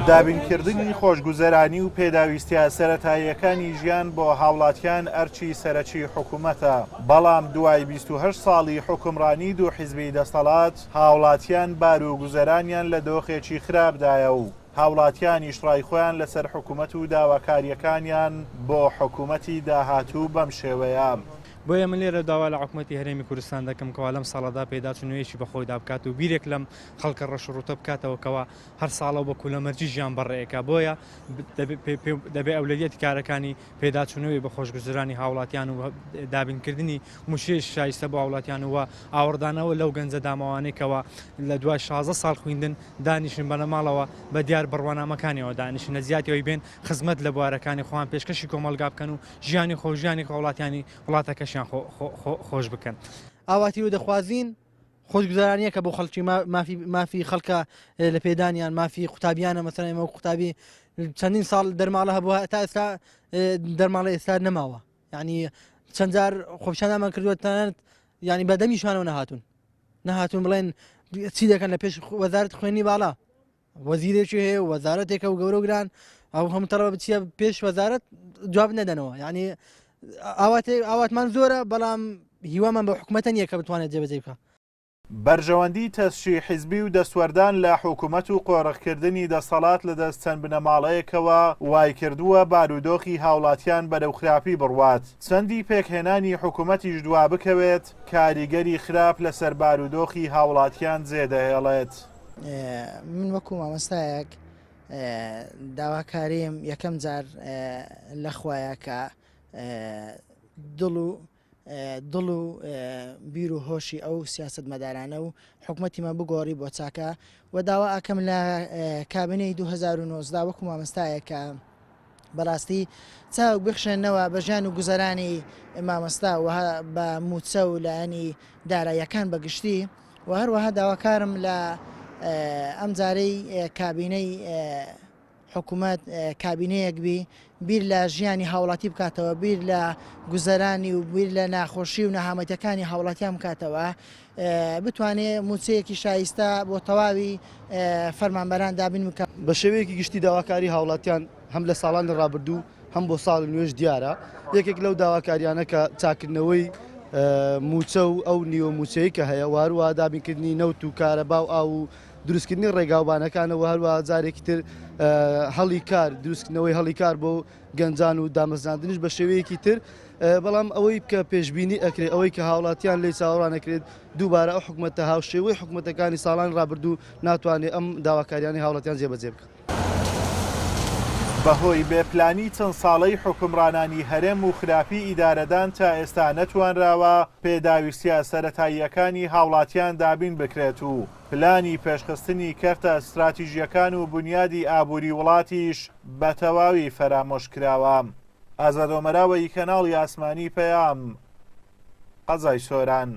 دابینکردنی خۆشگوزەرانی و پێداویستیە سەرەتاییەکانی ژیان بۆ هاوڵاتیان ئەرچی سەرەکی حکوومەتە، بەڵام دوای 28 ساڵی حکومڕانی دوو حیزبی دەسەڵات هاوڵاتیان بار و گوزەرانیان لە دۆخێکی خراپدایە و هاوڵاتیانیش ڕای خۆیان لەسەر حکوومەت و داواکاریەکانیان بۆ حکوومەتی داهاتوو بەم شێوەیە. بۆیە من لێرە داوا لە حکوومەتی هەرێمی کوردستان دەکەم کەوا لەم ساڵەدا پێداچوونەوەیەکی بەخۆیدا بکات و بیرێک لەم خەڵکە ڕەشڕوتە بکاتەوەکەوە هەر ساڵە بە کولەمەرجی ژیان بەڕێیەکە. بۆیە دەبێ ئەولەویەتی کارەکانی پێداچوونەوەی بە خۆشگوزەرانی هاوڵاتیان و دابینکردنی موشێش شایستە بۆ هاوڵاتیان وە ئاوەردانەوە لەو گەنجە داماوانێکەوە لە دوای 16 ساڵ خوێندن دانیشن بەنە ماڵەوە بە دیار بڕوانامەکانیەوە دانیشنە زیاتیەوەی بێن خزمەت لە بوارەکانی خۆیان پێشکەشی کۆمەلگا بکەن و ژیانی خۆژیانی هاوڵاتیانی وڵاتەکەشیان خۆش بکەن. ئاواتی و دەخوازین خۆشگوزارانیە کە بۆ خەڵکی مافی خەڵکە لە پێدانیان مافی قوتابیانە مەسەڵەن ئەمە قوتابی چەندین ساڵ دەرماڵە هەبووە تا ئێستا دەرماڵە ئێستا نەماوە، یعنی چەند جار خۆپیشاندامان کردووە تەنانەت ینی بەدەمیشانەوە نەهاتون بڵێن چی دەکەن لە پێش وەزارەت خوێنی باڵا وەزیرێکی هەیە و وەزارەتێکە و گەورە و گران ئەو هەموو تەڵەبە بچیە پێش وەزارەت جواب نەدەنەوە، یعنی ئاواتمان زۆرە بەڵام هیوامان بە حکوومەتە نییە کە بتوانێت جێبەجێ بکە. بەرژەوەندی تەسشی حیزبی و دەسوەردان لە حکوومەت و قۆڕەخکردنی دەسەڵات لە دەست چەند بنەماڵەیەکەوە وای کردووە بارودۆخی هاوڵاتیان بەرەو خراپی بڕوات. چەندی پێکهێنانی حکوومەتیش دوا بکەوێت کاریگەری خراپ لەسەر بارودۆخی هاوڵاتیان جێدەهێڵێت. من وەکو مامۆستایەک داواکاریم یەکەم جار لەخوایە کە دڵ و بیر و هۆشی ئەو سیاست مەدارانە و حکوومەتیمە بگۆڕی بۆ چاکە و داوا ئەکەم لە کابینەی 2019 وەکو مامۆستایە کە بەڕاستی چاوک بخشێنەوە بە ژیان و گوزەرانی مامۆستا و بە موچە و لایەنی داراییەکان بەگشتی و هەروەها داواکارم لە ئەم جارەی کابینەی حکوومەت کابینەیەک بیر لە ژیانی هاوڵاتی بکاتەوە، بیر لە گوزەرانی و بیر لە ناخۆشی و نەهامەتەکانی هاوڵاتیان بکاتەوە، بتوانێت موچەیەکی شایستە بۆ تەواوی فەرمانبەران دابین بکە. بە شێوەیەکی گشتی داواکاری هاوڵاتیان هەم لە ساڵانی ڕابردوو هەم بۆ ساڵی نوێژ دیارە. یەکێک لەو داواکاریانە کە چاکردنەوەی موچە و ئەو نیوە موچەیە کە هەیە وارووە دابینکردنی نەوت و کارەبا و ئاو و دروستکردنی ڕێگاوبانەکانەوە هەروە جارێکی تر هەڵی کار دروستکردنەوەی هەڵی کار بۆ گەنجان و دامەزراندنیش بە شێوەیەکی تر، بەڵام ئەوەی کە پێشبینی ئەکرێت ئەوەی کە هاوڵاتیان لێی چاوەڕانەکرێت دووبارە ئەو حکوومەتە هاوشێوەی حکوومەتەکانی ساڵان ڕابردوو ناتوانێت ئەم داواکاریانی هاوڵاتیان جێبەجێ بکات. بەهۆی بێپلانی چەند ساڵەی حکومڕانانی هەرێم و خراپی ئیدارەدان تا ئێستا نەتوانراوە پێداویستیە سەرەتاییەکانی هاوڵاتیان دابین بکرێت و پلانی پێشخستنی کەرتە استراتیژیەکان و بنیادی ئابووری وڵاتیش بە تەواوی فەرامۆش کراوە. ئازادۆمەراوەی کەناڵی ئاسمانی پەیام، قەزای سۆران.